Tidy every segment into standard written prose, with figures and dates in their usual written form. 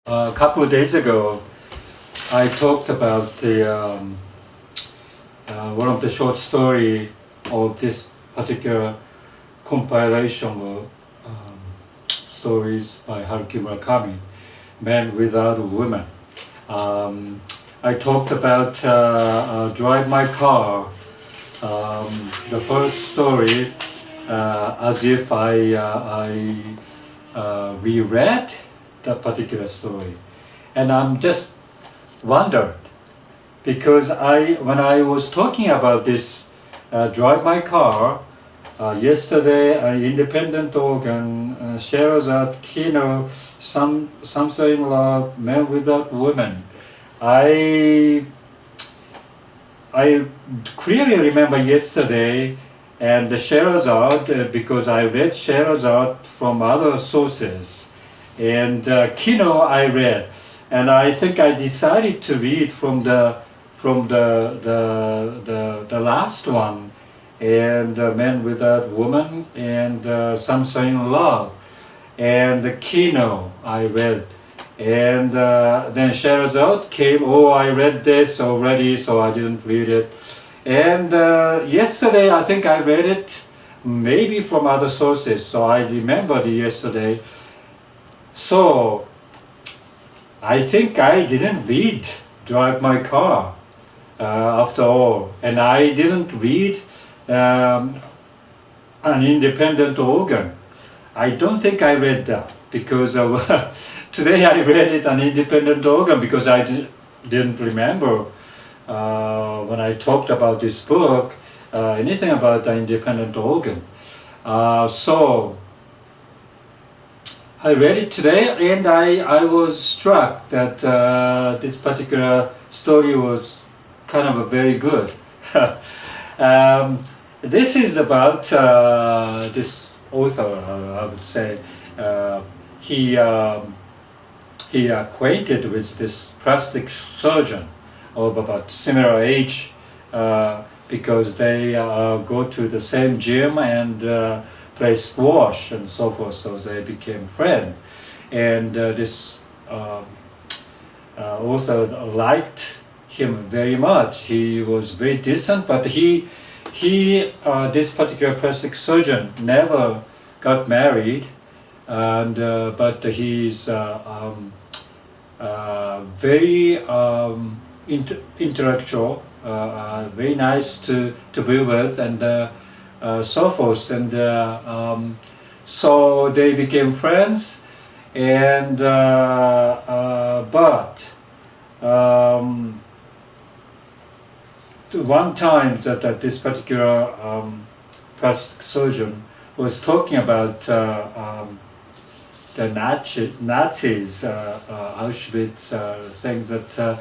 A couple of days ago, I talked about one of the short story of this particular compilation of stories by Haruki Murakami, Men Without Women. I talked about Drive My Car, the first story, as if I reread that particular story. And I'm just wondered, because when I was talking about this Drive My Car, yesterday, independent organ, shares at Kino, something like Men Without Women. I clearly remember yesterday, and the Sherazad, because I read Sherazad from other sources, and Kino I read, and I think I decided to read from the last one, and Men Without Woman, and Something Love, and the Kino I read. And then Sherazad came, I read this already, so I didn't read it. And yesterday, I think I read it maybe from other sources, so I remembered yesterday. So I think I didn't read Drive My Car after all. And I didn't read An Independent Organ. I don't think I read that, because today I read it, An Independent Organ, because I didn't remember when I talked about this book anything about the independent organ. So I read it today, and I was struck that this particular story was kind of very good. This is about this author, I would say. He acquainted with this plastic surgeon of about similar age, because they go to the same gym and play squash and so forth, so they became friends. And this author liked him very much. He was very decent, but this particular plastic surgeon never got married, and but he's very intellectual, very nice to be with, and so forth. And so they became friends, and but one time that this particular plastic surgeon was talking about the Nazis, Auschwitz, things that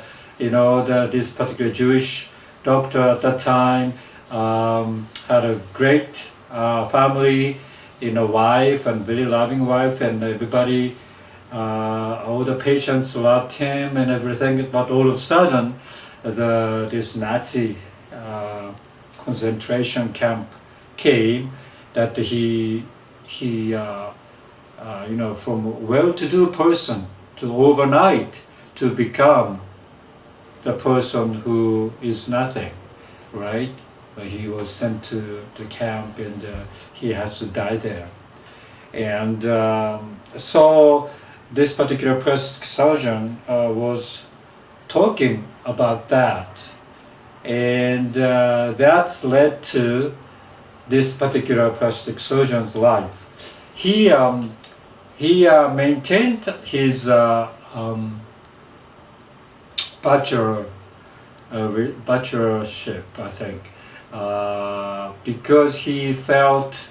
this particular Jewish doctor at that time had a great family, wife, and very loving wife, and everybody, all the patients loved him and everything. But all of a sudden, this Nazi concentration camp came, that he from well-to-do person to overnight to become the person who is nothing, right? But he was sent to the camp, and he has to die there. And so this particular plastic surgeon was talking about that, and that led to this particular plastic surgeon's life. He maintained his bachelorship, I think, because he felt,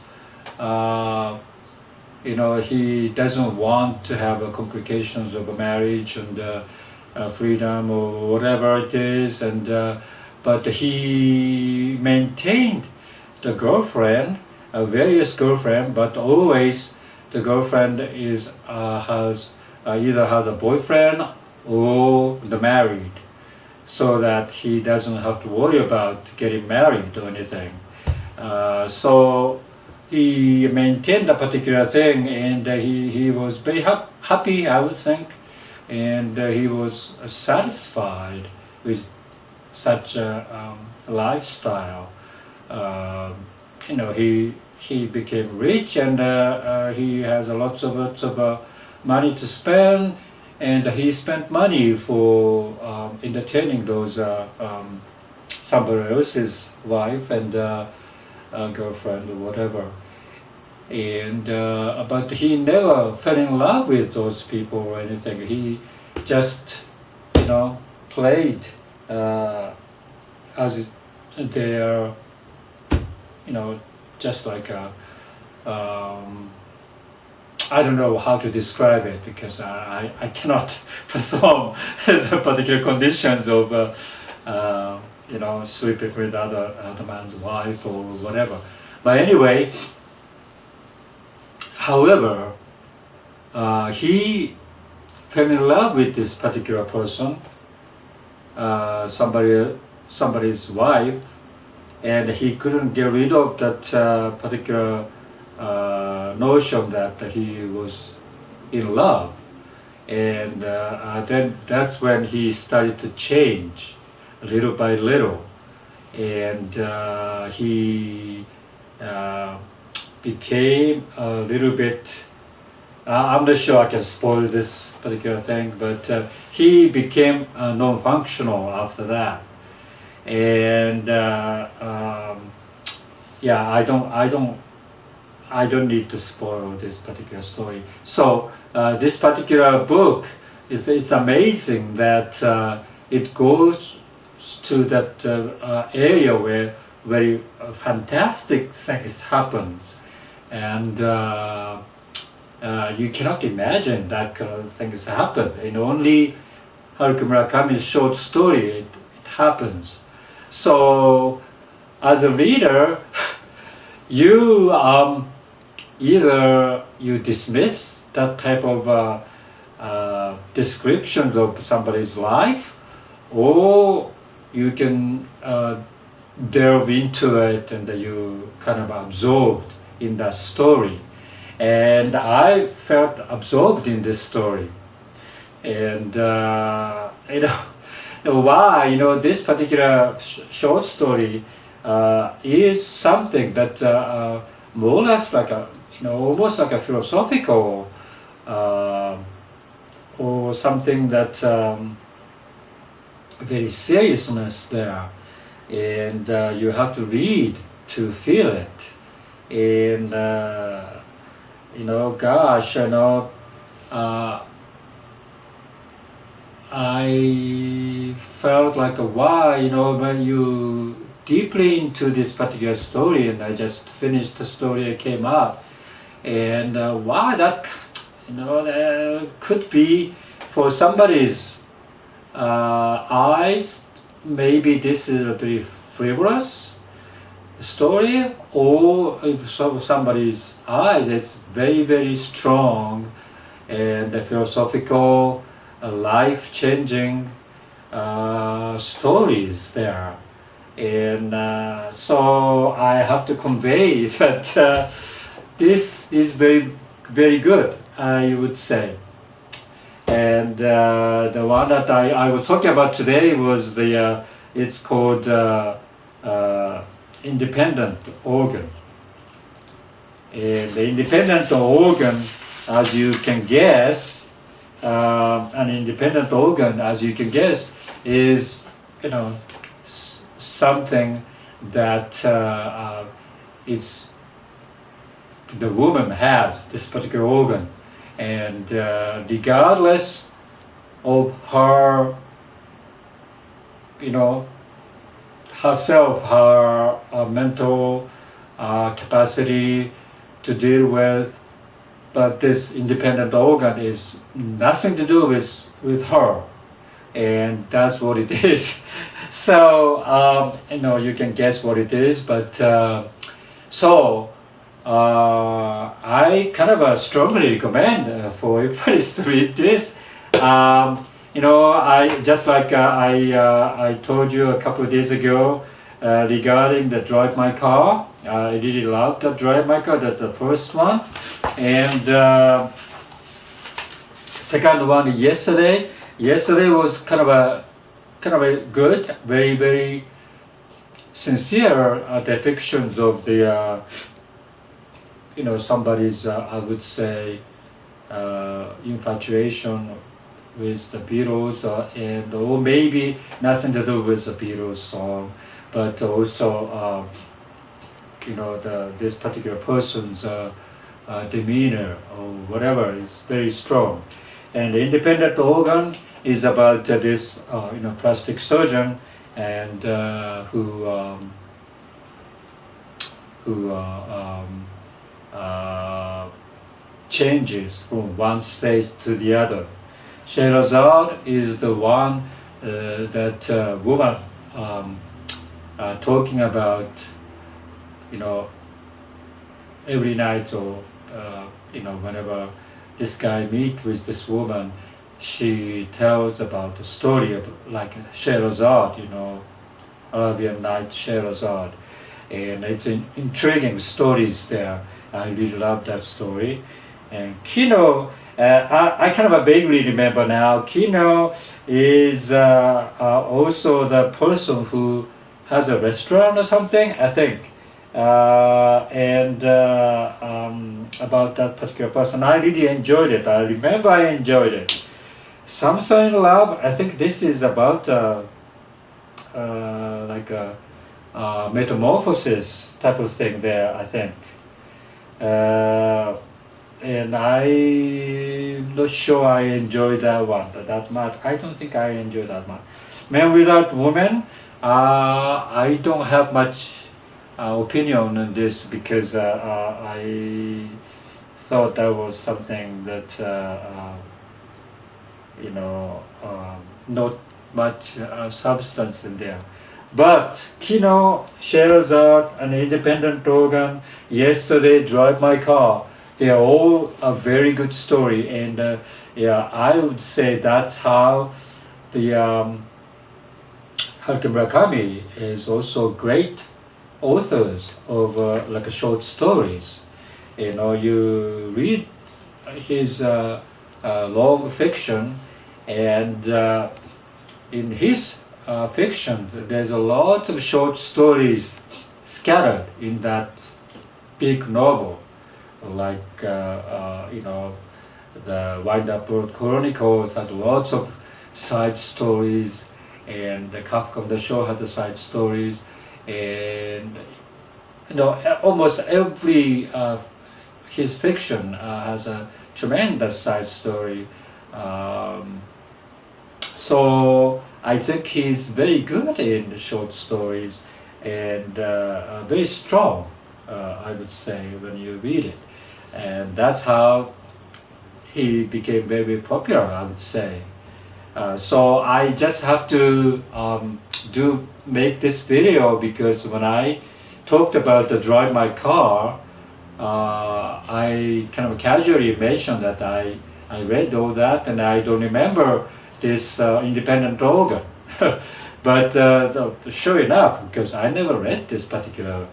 he doesn't want to have complications of a marriage and freedom or whatever it is, and but he maintained the girlfriend, various girlfriend, but always the girlfriend has either has a boyfriend or the married, so that he doesn't have to worry about getting married or anything. So he maintained a particular thing, and he was very happy, I would think, and he was satisfied with such a lifestyle. Um, he became rich, and he has lots of money to spend, and he spent money for entertaining those somebody else's wife and girlfriend or whatever. And but he never fell in love with those people or anything. He just played as their just like a I don't know how to describe it, because I cannot perform the particular conditions of sleeping with other man's wife or whatever. But anyway, however, he fell in love with this particular person, somebody's wife, and he couldn't get rid of that particular notion that he was in love. And then that's when he started to change little by little, and he became a little bit, I'm not sure I can spoil this particular thing, but he became non-functional after that. And yeah, I don't need to spoil this particular story. So this particular book, it's amazing that it goes to that area where very fantastic things happen, and you cannot imagine that kind of things happen. In only Haruki Murakami's short story, it happens. So, as a reader, you either you dismiss that type of descriptions of somebody's life, or you can delve into it and you kind of absorbed in that story. And I felt absorbed in this story. And why this particular short story is something that more or less like a almost like a philosophical or something that very seriousness there, and you have to read to feel it. And gosh, I felt like why when you deeply into this particular story, and I just finished the story, I came up, and why that could be for somebody's eyes, maybe this is a very frivolous story, or if somebody's eyes, it's very, very strong and philosophical, life-changing stories there. And so I have to convey that this is very, very good, I would say. And the one that I was talking about today was it's called independent organ. And the independent organ, as you can guess, an independent organ, as you can guess, is something that it's the woman has this particular organ, and regardless of her, herself, her mental capacity to deal with, but this independent organ is nothing to do with her, and that's what it is. So you can guess what it is, but I kind of strongly recommend for everybody to read this. I just like I told you a couple of days ago regarding the Drive My Car. I really loved the Drive My Car. That's the first one, and second one, yesterday. Yesterday was kind of a good, very very sincere depictions of the somebody's I would say infatuation with the Beatles, and or maybe nothing to do with the Beatles song, but also this particular person's demeanor or whatever is very strong. And the independent organ is about this plastic surgeon and who changes from one stage to the other. Sherazade is the one that woman talking about, every night or whenever this guy meet with this woman, she tells about the story of like Sherazade, Arabian Night Sherazade, and it's intriguing stories there. I really love that story. And Kino, I kind of vaguely remember now. Kino is also the person who has a restaurant or something, I think. And about that particular person, I really enjoyed it. I remember I enjoyed it. Samson in Love, I think this is about like a metamorphosis type of thing there, I think. And I'm not sure I enjoyed that one that much. I don't think I enjoyed that much. Man Without Woman, I don't have much opinion on this because I thought that was something that not much substance in there. But Kino, Sherazade, an independent organ, Yesterday, Drive My Car, they are all a very good story, and I would say that's how the Haruki Murakami is also great authors of like short stories. You read his long fiction, and in his fiction, there's a lot of short stories scattered in that big novel, like the Wind Up Road Chronicles has lots of side stories, and the Kafka on the Shore has the side stories, and almost every his fiction has a tremendous side story. So I think he's very good in short stories and very strong, I would say, when you read it. And that's how he became very popular, I would say. So I just have to make this video because when I talked about the Drive My Car, I kind of casually mentioned that I read all that and I don't remember this independent organ. But sure enough, because I never read this particular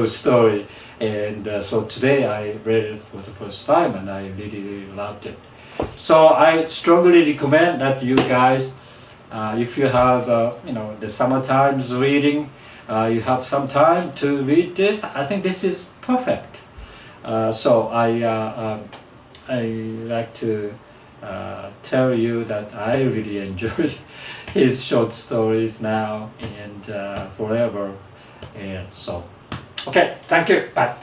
story, and so today I read it for the first time and I really, really loved it. So I strongly recommend that you guys, if you have the summertime's reading, you have some time to read this, I think this is perfect. So I like to tell you that I really enjoyed his short stories now and forever. And so, okay, thank you. Bye.